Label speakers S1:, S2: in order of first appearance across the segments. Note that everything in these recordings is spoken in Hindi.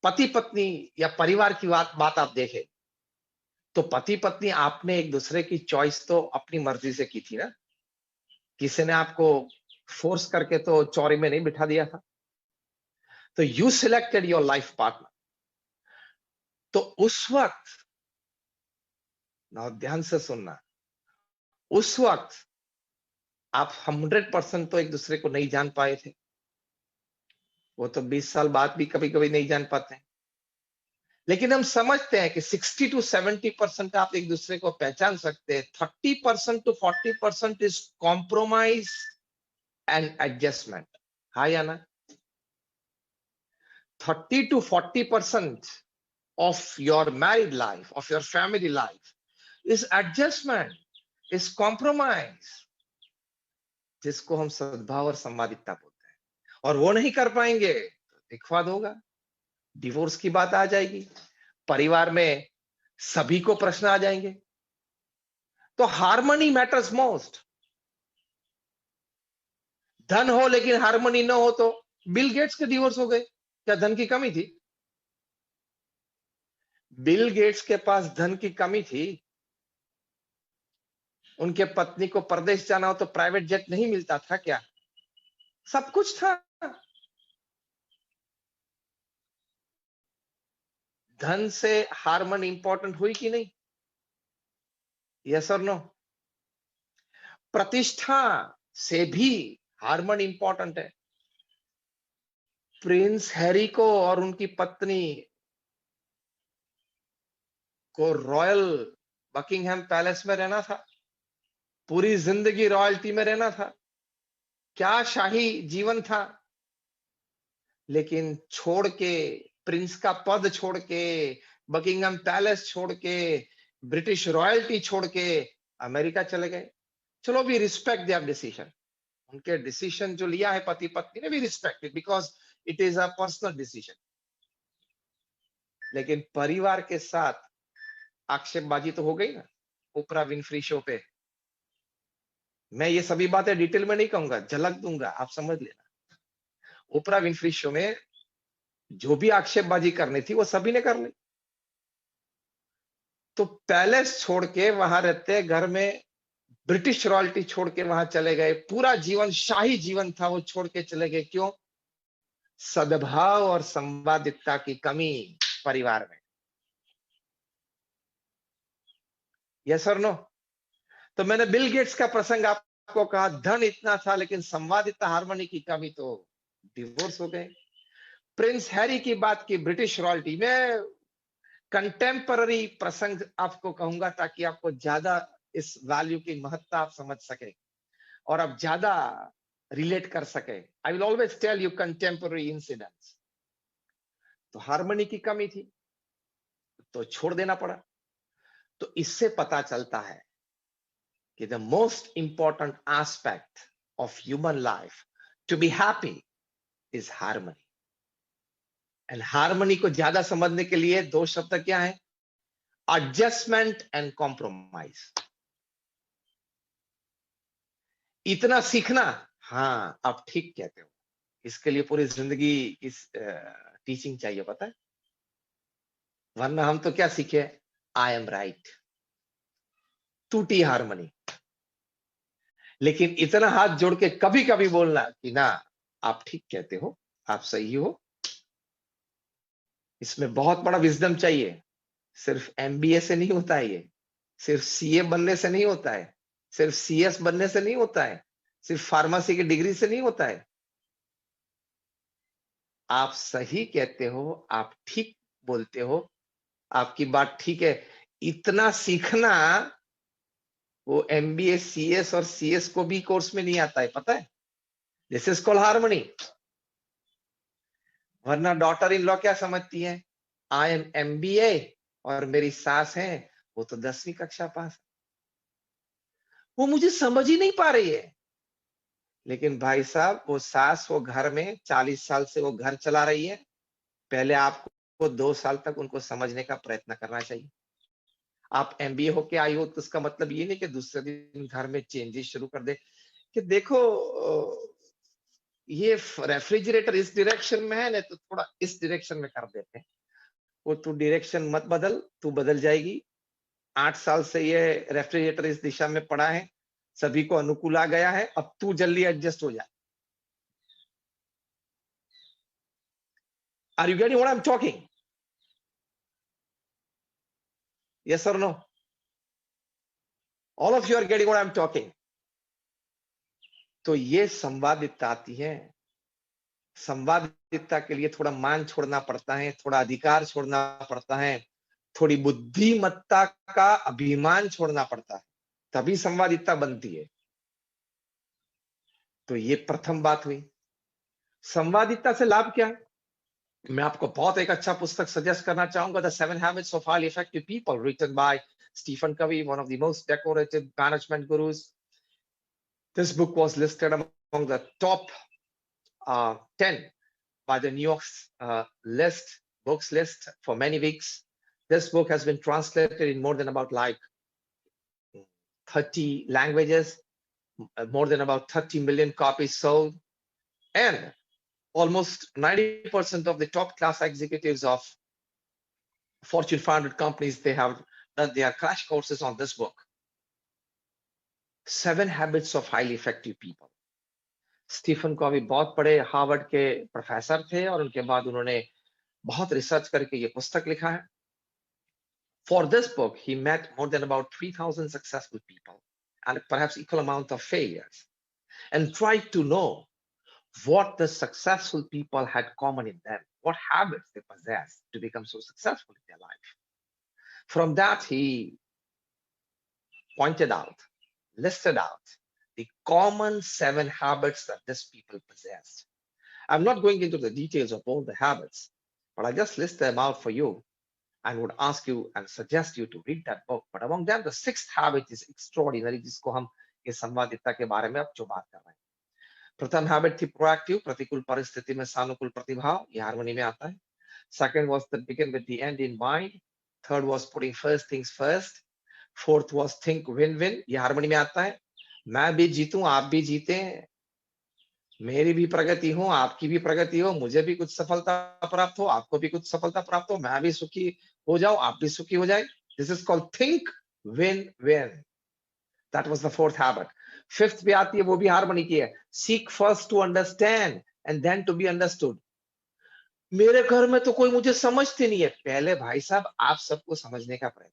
S1: पति पत्नी या परिवार की बात आप देखें, तो पति पत्नी आपने एक दूसरे की चॉइस तो अपनी मर्जी से की थी ना। किसी ने आपको फोर्स करके तो चौरी में नहीं बिठा दिया था। तो you selected your life partner. तो उस वक्त ना, ध्यान से सुनना, उस वक्त आप 100% तो एक दूसरे को नहीं जान पाए थे। वो तो 20 साल बाद भी कभी कभी नहीं जान पाते हैं। लेकिन हम समझते हैं कि 60 to 70% आप एक दूसरे को पहचान सकते हैं। 30% to 40% is compromise and adjustment. हाँ या ना? 30 to 40% of your married life, of your family life, is adjustment, is compromise, जिसको हम सद्भाव और संवादिता बोलते हैं। और वो नहीं कर पाएंगे तो विवाद होगा, डिवोर्स की बात आ जाएगी, परिवार में सभी को प्रश्न आ जाएंगे। तो हार्मनी मैटर्स मोस्ट। धन हो लेकिन हार्मनी न हो तो बिल गेट्स के डिवोर्स हो गए। क्या धन की कमी थी? बिल गेट्स के पास धन की कमी थी। उनके पत्नी को परदेश जाना हो तो प्राइवेट जेट नहीं मिलता था क्या? सब कुछ था। धन से हार्मनी इंपॉर्टेंट हुई कि नहीं? यस और नो? प्रतिष्ठा से भी हार्मनी इंपॉर्टेंट है। प्रिंस हैरी को और उनकी पत्नी को रॉयल बकिंगहैम पैलेस में रहना था, पूरी जिंदगी रॉयल्टी में रहना था, क्या शाही जीवन था। लेकिन छोड़ के, प्रिंस का पद छोड़ के, बकिंगहम पैलेस छोड़ के, ब्रिटिश रॉयल्टी छोड़ के अमेरिका चले गए। चलो, वी रिस्पेक्ट देयर डिसीजन। उनके डिसीजन जो लिया है पति पत्नी ने, we respect it because it is a personal decision. लेकिन परिवार के साथ आक्षेपबाजी तो हो गई ना, ओपरा विनफ्री शो पे। मैं ये सभी बातें डिटेल में नहीं कहूंगा, झलक दूंगा, आप समझ लेना। ओपरा विनफ्री शो में जो भी आक्षेपबाजी करनी थी वो सभी ने कर ली। तो पैलेस छोड़ के वहां रहते, घर में ब्रिटिश रॉयल्टी छोड़ के वहां चले गए, पूरा जीवन शाही जीवन था वो छोड़ के चले गए। क्यों? सद्भाव और संवादिता की कमी परिवार में। यस और नो? तो मैंने बिल गेट्स का प्रसंग आपको कहा, धन इतना था लेकिन संवादिता हार्मनी की कमी, तो डिवोर्स हो गए। प्रिंस हैरी की बात की, ब्रिटिश रॉयल्टी में कंटेम्पररी प्रसंग आपको कहूंगा ताकि आपको ज्यादा इस वैल्यू की महत्ता आप समझ सके और आप ज्यादा रिलेट कर सके। I will always tell you contemporary incidents. तो हार्मनी की कमी थी तो छोड़ देना पड़ा। तो इससे पता चलता है कि the most important aspect of human life to be happy is harmony. And harmony को ज्यादा समझने के लिए दो शब्द क्या है? Adjustment and compromise. इतना सीखना, हाँ आप ठीक कहते हो, इसके लिए पूरी जिंदगी इस टीचिंग चाहिए, पता है। वरना हम तो क्या सीखे? आई एम राइट, टूटी हार्मनी। लेकिन इतना हाथ जोड़ के कभी कभी बोलना कि ना, आप ठीक कहते हो, आप सही हो, इसमें बहुत बड़ा विजडम चाहिए। सिर्फ एमबीए से नहीं होता है ये, सिर्फ सीए बनने से नहीं होता है, सिर्फ सीएस बनने से नहीं होता है, सिर्फ फार्मेसी की डिग्री से नहीं होता है। आप सही कहते हो, आप ठीक बोलते हो, आपकी बात ठीक है, इतना सीखना वो एमबीए सीएस और सीएस को भी कोर्स में नहीं आता है, पता है। This is called harmony. वरना डॉटर इन लॉ क्या समझती है? आई एम एमबीए और मेरी सास है, वो तो 10वीं कक्षा पास, वो मुझे समझ ही नहीं पा रही है। लेकिन भाई साहब, वो सास वो घर में 40 साल से वो घर चला रही है। पहले आपको 2 साल तक उनको समझने का प्रयत्न करना चाहिए। आप एमबीए होके आई हो तो उसका मतलब ये नहीं कि दूसरे दिन घर में चेंजेस शुरू कर दे कि देखो ये रेफ्रिजरेटर इस डायरेक्शन में है ना, तो थोड़ा इस डायरेक्शन में कर देते हैं। वो तू डायरेक्शन मत बदल, तू बदल जाएगी। 8 साल से ये रेफ्रिजरेटर इस दिशा में पड़ा है, सभी को अनुकूल आ गया है, अब तू जल्दी एडजस्ट हो जा। Are you getting what I am talking? Yes और no? All of you are getting what I am talking? तो ये संवादिता आती है। संवादिता के लिए थोड़ा मान छोड़ना पड़ता है, थोड़ा अधिकार छोड़ना पड़ता है, थोड़ी बुद्धिमत्ता का अभिमान छोड़ना पड़ता है, तभी संवादिता बनती है। तो ये प्रथम बात हुई। संवादिता से लाभ क्या है? मैं आपको बहुत एक अच्छा पुस्तक सजेस्ट करना चाहूंगा, the 7 habits of highly effective people, written by Stephen Covey, one of the most decorated management gurus. This book was listed among the top 10 by the New York books list for many weeks. This book has been translated in more than about like 30 languages, more than about 30 million copies sold, and almost 90% of the top class executives of Fortune 500 companies, they have done their crash courses on this book. 7 Habits of Highly Effective People. Stephen Covey बहुत बड़े हार्वर्ड के प्रोफेसर थे और उनके बाद उन्होंने बहुत रिसर्च करके ये पुस्तक लिखा है। For this book, he met more than about 3,000 successful people and perhaps equal amount of failures, and tried to know what the successful people had common in them, what habits they possessed to become so successful in their life. From that, he pointed out, listed out the common 7 habits that these people possessed. I'm not going into the details of all the habits, but I just list them out for you and would ask you and suggest you to read that book. But among them, the 6th habit is extraordinary, जिसको हम ये संवादिता के बारे में अब जो बात कर रहे हैं। प्रथम हैबिट थी प्रोएक्टिव, प्रतिकूल परिस्थिति में सानुकूल प्रतिभाव, ये हार्मनी में आता है। Second was to begin with the end in mind. Third was putting first things first. Fourth was think win-win, ये हार्मनी में आता है। मैं भी जीतूं, आप भी जीते, मेरी भी प्रगति हो, आपकी भी प्रगति हो, मुझे भी कुछ सफलता प्राप्त हो, आपको भी कुछ सफलता प्राप्त हो, मैं भी सुखी हो जाऊं, आप भी सुखी हो जाए। This is called think win win. That was the fourth habit. Fifth भी आती है, वो भी हार्मनी की है। Seek first to understand and then to be understood. मेरे घर में तो कोई मुझे समझते नहीं है। पहले भाई साहब आप सबको समझने का प्रयत्न।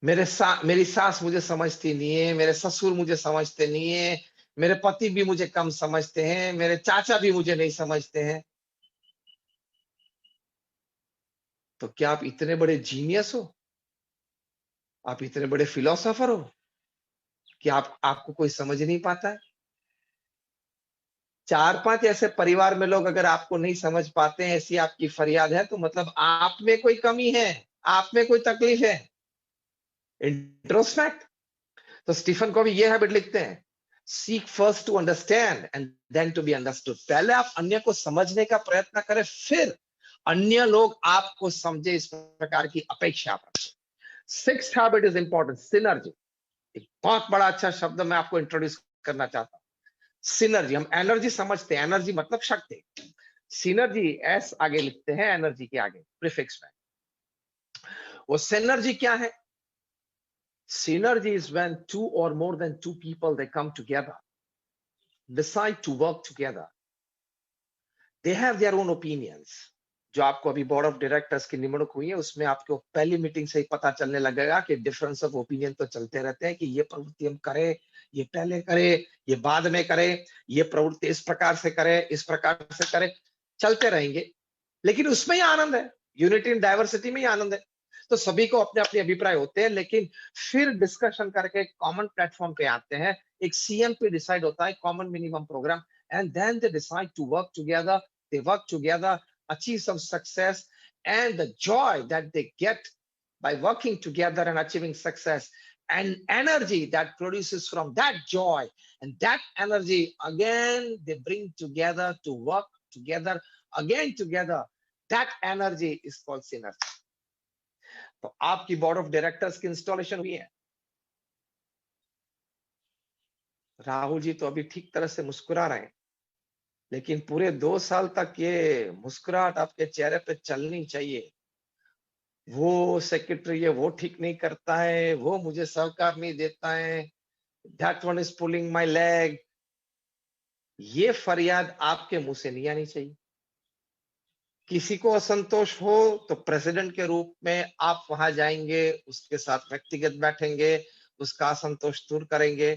S1: मेरी सास मुझे समझती नहीं है, मेरे ससुर मुझे समझते नहीं है, मेरे पति भी मुझे कम समझते हैं, मेरे चाचा भी मुझे नहीं समझते हैं। तो क्या आप इतने बड़े जीनियस हो? आप इतने बड़े फिलोसोफर हो कि आपको कोई समझ नहीं पाता है? 4-5 ऐसे परिवार में लोग अगर आपको नहीं समझ पाते हैं, ऐसी आपकी फरियाद है, तो मतलब आप में कोई कमी है, आप में कोई तकलीफ है। इंट्रोस्पेक्ट। तो स्टीफन कॉवी ये हैबिट लिखते हैं, seek first to understand and then to be understood. पहले आप अन्य को समझने का प्रयत्न करें, फिर अन्य लोग आपको समझे, इस प्रकार की अपेक्षा आप रखें। Sixth habit is important, synergy. एक बहुत बड़ा अच्छा शब्द मैं आपको इंट्रोड्यूस करना चाहता हूं। सिनर्जी, हम एनर्जी समझते हैं, एनर्जी मतलब शक्ति। सिनर्जी एस आगे लिखते हैं, एनर्जी के आगे प्रीफिक्स में। वो सिनर्जी क्या है? Synergy is when two or more than two people, they come together, decide to work together. They have their own opinions. जो आपको अभी बोर्ड ऑफ डायरेक्टर्स की निमणूक हुई है, उसमें आपको पहली मीटिंग से ही पता चलने लगेगा कि डिफरेंस ऑफ ओपिनियन तो चलते रहते हैं कि ये प्रवृत्ति हम करें, ये पहले करें, ये बाद में करें, ये प्रवृत्ति इस प्रकार से करें, इस प्रकार से करें, चलते रहेंगे। लेकिन उसमें ही आनंद है, यूनिटी इन डाइवर्सिटी में ही आनंद है। तो सभी को अपने अपने अभिप्राय होते हैं, लेकिन फिर डिस्कशन करके कॉमन प्लेटफॉर्म पे आते हैं। एक सीएम पे डिसाइड होता है, common minimum programme, and then they decide to work together. They work together, achieve some success, and the joy that they get by working together and achieving success, and energy that produces from that joy, and that energy again they bring together to work together again together. That energy is called synergy. तो आपकी बोर्ड ऑफ डायरेक्टर्स की इंस्टॉलेशन हुई है। राहुल जी तो अभी ठीक तरह से मुस्कुरा रहे हैं। लेकिन पूरे 2 साल तक ये मुस्कुराहट आपके चेहरे पे चलनी चाहिए। वो सेक्रेटरी है, वो ठीक नहीं करता है, वो मुझे सहकार नहीं देता है, that one is pulling my leg. ये फरियाद आपके मुँह से नहीं आनी चाहिए। किसी को असंतोष हो तो प्रेसिडेंट के रूप में आप वहां जाएंगे, उसके साथ व्यक्तिगत बैठेंगे, उसका असंतोष दूर करेंगे,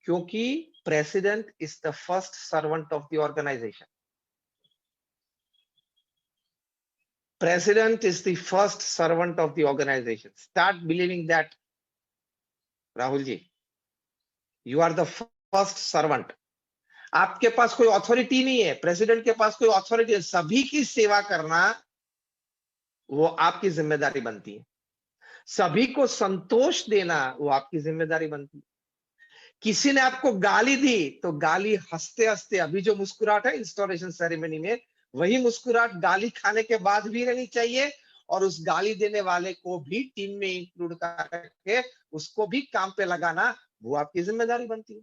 S1: क्योंकि president is the first servant of the organisation. President is the first servant of the organisation. Start believing that, Rahul ji. You are the first servant. आपके पास कोई अथॉरिटी नहीं है, प्रेसिडेंट के पास कोई अथॉरिटी है। सभी की सेवा करना वो आपकी जिम्मेदारी बनती है। सभी को संतोष देना वो आपकी जिम्मेदारी बनती है। किसी ने आपको गाली दी तो गाली हंसते हंसते, अभी जो मुस्कुराहट है इंस्टॉलेशन सेरेमनी में, वही मुस्कुराहट गाली खाने के बाद भी रहनी चाहिए। और उस गाली देने वाले को भी टीम में इंक्लूड करके उसको भी काम पे लगाना वो आपकी जिम्मेदारी बनती है।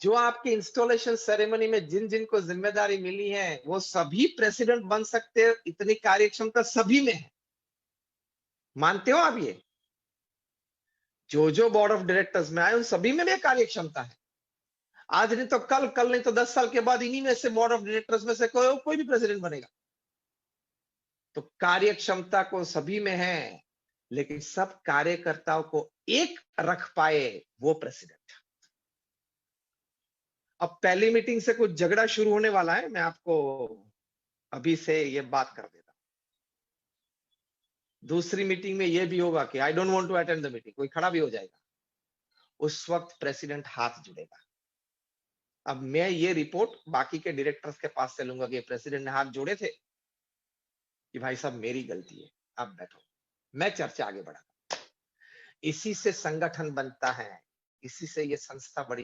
S1: जो आपके इंस्टॉलेशन सेरेमनी में जिन जिन को जिम्मेदारी मिली है वो सभी प्रेसिडेंट बन सकते हैं। इतनी कार्यक्षमता सभी में है। मानते हो आप ये? जो बोर्ड ऑफ डायरेक्टर्स में आए उन सभी में कार्य क्षमता है। आज नहीं तो कल, कल नहीं तो 10 साल के बाद इन्हीं में से बोर्ड ऑफ डायरेक्टर्स में से कोई भी प्रेसिडेंट बनेगा। तो कार्य क्षमता को सभी में है, लेकिन सब कार्यकर्ताओं को एक रख पाए वो प्रेसिडेंट। अब पहली मीटिंग से कुछ झगड़ा शुरू होने वाला है, मैं आपको अभी से ये बात कर देता हूं। दूसरी मीटिंग में ये भी होगा कि I don't want to attend the meeting, कोई खड़ा भी हो जाएगा। उस वक्त प्रेसिडेंट हाथ जुड़ेगा। अब मैं ये रिपोर्ट बाकी के डायरेक्टर्स के पास से लूंगा कि प्रेसिडेंट ने हाथ जोड़े थे, कि भाई साहब मेरी गलती है, अब बैठो, मैं चर्चा आगे बढ़ा। इसी से संगठन बनता है, इसी से ये संस्था बड़ी